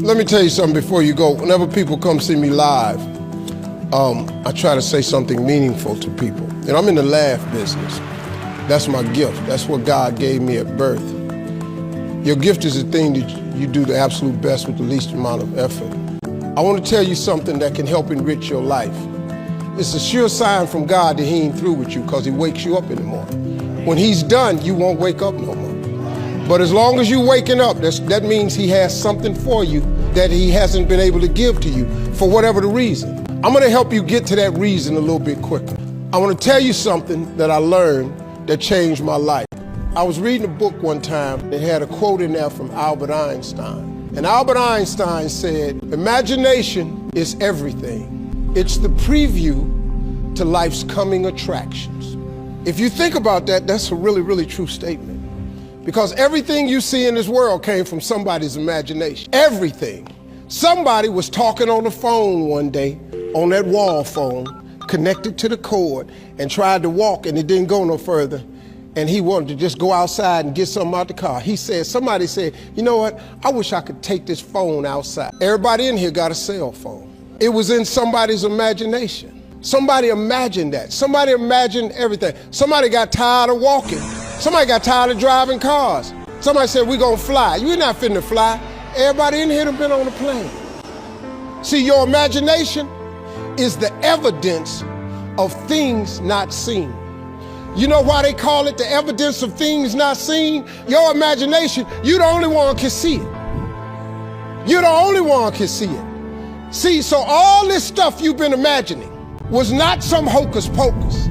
Let me tell you something before you go. Whenever people come see me live, I try to say something meaningful to people. And I'm in the laugh business. That's my gift. That's what God gave me at birth. Your gift is the thing that you do the absolute best with the least amount of effort. I want to tell you something that can help enrich your life. It's a sure sign from God that He ain't through with you, because He wakes you up in the morning. When He's done, you won't wake up no more. But as long as you're waking up, that means He has something for you that He hasn't been able to give to you for whatever the reason. I'm going to help you get to that reason a little bit quicker. I want to tell you something that I learned that changed my life. I was reading a book one time that had a quote in there from Albert Einstein. And Albert Einstein said, "Imagination is everything. It's the preview to life's coming attractions." If you think about that, that's a really, really true statement. Because everything you see in this world came from somebody's imagination. Everything. Somebody was talking on the phone one day, on that wall phone, connected to the cord, and tried to walk, and it didn't go no further. And he wanted to just go outside and get something out the car. Somebody said, "You know what? I wish I could take this phone outside." Everybody in here got a cell phone. It was in somebody's imagination. Somebody imagined that. Somebody imagined everything. Somebody got tired of walking. Somebody got tired of driving cars. Somebody said, "We're gonna fly." You're not finna fly. Everybody in here done been on a plane. See, your imagination is the evidence of things not seen. You know why they call it the evidence of things not seen? Your imagination, you the only one can see it. You're the only one can see it. See, so all this stuff you've been imagining was not some hocus pocus.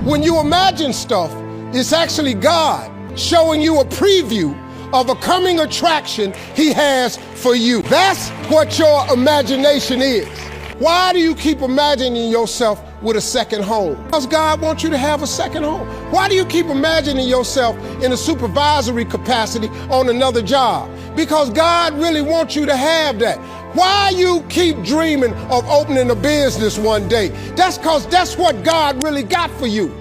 When you imagine stuff, it's actually God showing you a preview of a coming attraction He has for you. That's what your imagination is. Why do you keep imagining yourself with a second home? Because God wants you to have a second home. Why do you keep imagining yourself in a supervisory capacity on another job? Because God really wants you to have that. Why you keep dreaming of opening a business one day? That's because that's what God really got for you.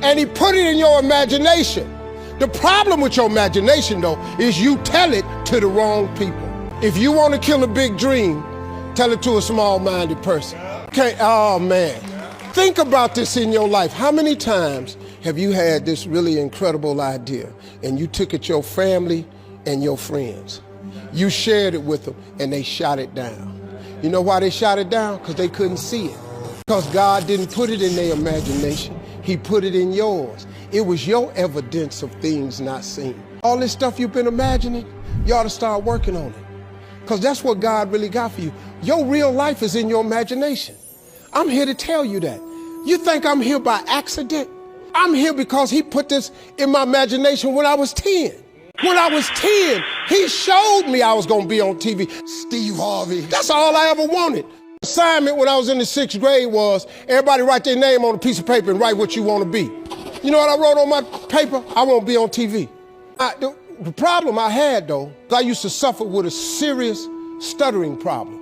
And He put it in your imagination. The problem with your imagination, though, is you tell it to the wrong people. If you want to kill a big dream, tell it to a small-minded person. Okay, oh man. Think about this in your life. How many times have you had this really incredible idea and you took it to your family and your friends? You shared it with them and they shot it down. You know why they shot it down? Because they couldn't see it. Because God didn't put it in their imagination. He put it in yours. It was your evidence of things not seen. All this stuff you've been imagining, you ought to start working on it. Because that's what God really got for you. Your real life is in your imagination. I'm here to tell you that. You think I'm here by accident? I'm here because He put this in my imagination when I was 10. When I was 10, He showed me I was going to be on TV. Steve Harvey. That's all I ever wanted. Assignment when I was in the 6th grade was everybody write their name on a piece of paper and write what you want to be. You know what I wrote on my paper? I want to be on TV. The problem I had, though, I used to suffer with a serious stuttering problem.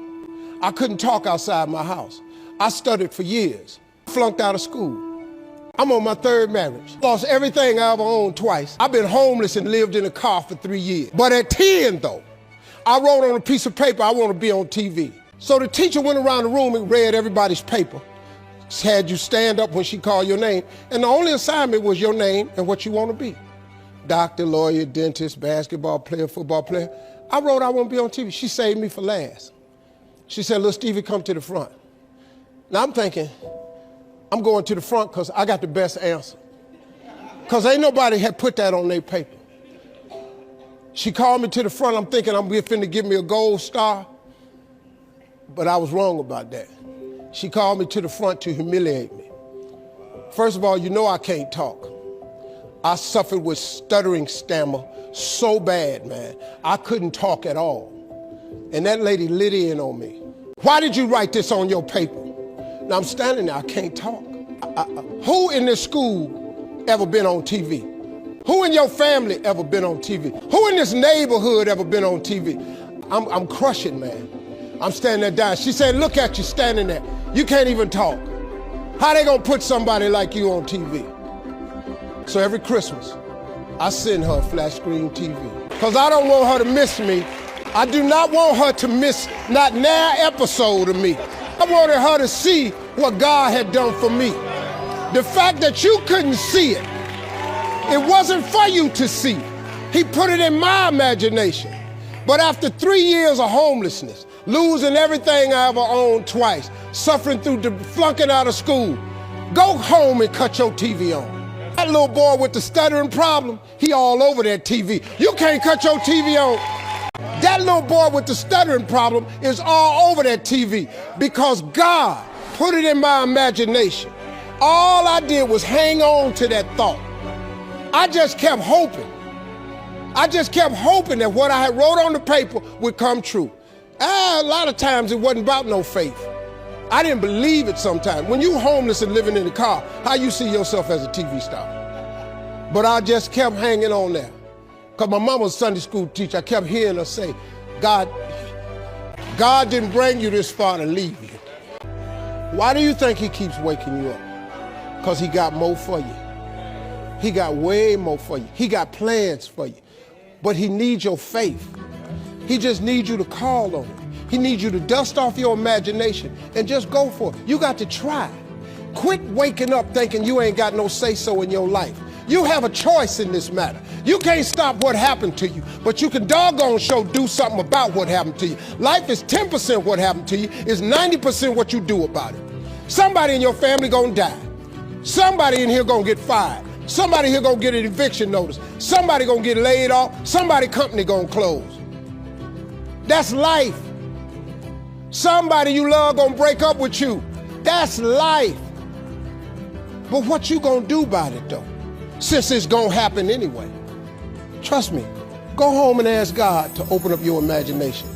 I couldn't talk outside my house. I stuttered for years. Flunked out of school. I'm on my 3rd marriage. Lost everything I ever owned twice. I've been homeless and lived in a car for 3 years. But at 10, though, I wrote on a piece of paper, I want to be on TV. So the teacher went around the room and read everybody's paper. Had you stand up when she called your name. And the only assignment was your name and what you want to be. Doctor, lawyer, dentist, basketball player, football player. I wrote I want to be on TV. She saved me for last. She said, "Little Stevie, come to the front." Now I'm thinking, I'm going to the front because I got the best answer. Because ain't nobody had put that on their paper. She called me to the front. I'm thinking I'm finna give me a gold star. But I was wrong about that. She called me to the front to humiliate me. First of all, you know I can't talk. I suffered with stuttering stammer so bad, man. I couldn't talk at all. And that lady lit in on me. "Why did you write this on your paper?" Now I'm standing there, I can't talk. Who in this school ever been on TV? Who in your family ever been on TV? Who in this neighborhood ever been on TV? I'm crushing, man. I'm standing there dying. She said, "Look at you standing there. You can't even talk. How they gonna put somebody like you on TV?" So every Christmas, I send her a flat screen TV. Because I don't want her to miss me I do not want her to miss not an episode of me. I wanted her to see what God had done for me. The fact that you couldn't see it, it wasn't for you to see. He put it in my imagination. But after 3 years of homelessness, losing everything I ever owned twice, suffering through flunking out of school, go home and cut your TV on. That little boy with the stuttering problem, he all over that TV. You can't cut your TV on. That little boy with the stuttering problem is all over that TV because God put it in my imagination. All I did was hang on to that thought. I just kept hoping. I just kept hoping that what I had wrote on the paper would come true. A lot of times it wasn't about no faith. I didn't believe it sometimes. When you homeless and living in the car, how you see yourself as a TV star? But I just kept hanging on there. Because my mama was a Sunday school teacher, I kept hearing her say, God didn't bring you this far to leave you. Why do you think he keeps waking you up? Because he got more for you. He got way more for you. He got plans for you. But he needs your faith. He just needs you to call on him. He needs you to dust off your imagination and just go for it. You got to try. Quit waking up thinking you ain't got no say-so in your life. You have a choice in this matter. You can't stop what happened to you, but you can doggone sure do something about what happened to you. Life is 10% what happened to you, it's 90% what you do about it. Somebody in your family gonna die. Somebody in here gonna get fired. Somebody here gonna get an eviction notice. Somebody gonna get laid off. Somebody company gonna close. That's life. Somebody you love gonna break up with you. That's life. But what you gonna do about it though? Since it's gonna happen anyway. Trust me, go home and ask God to open up your imagination.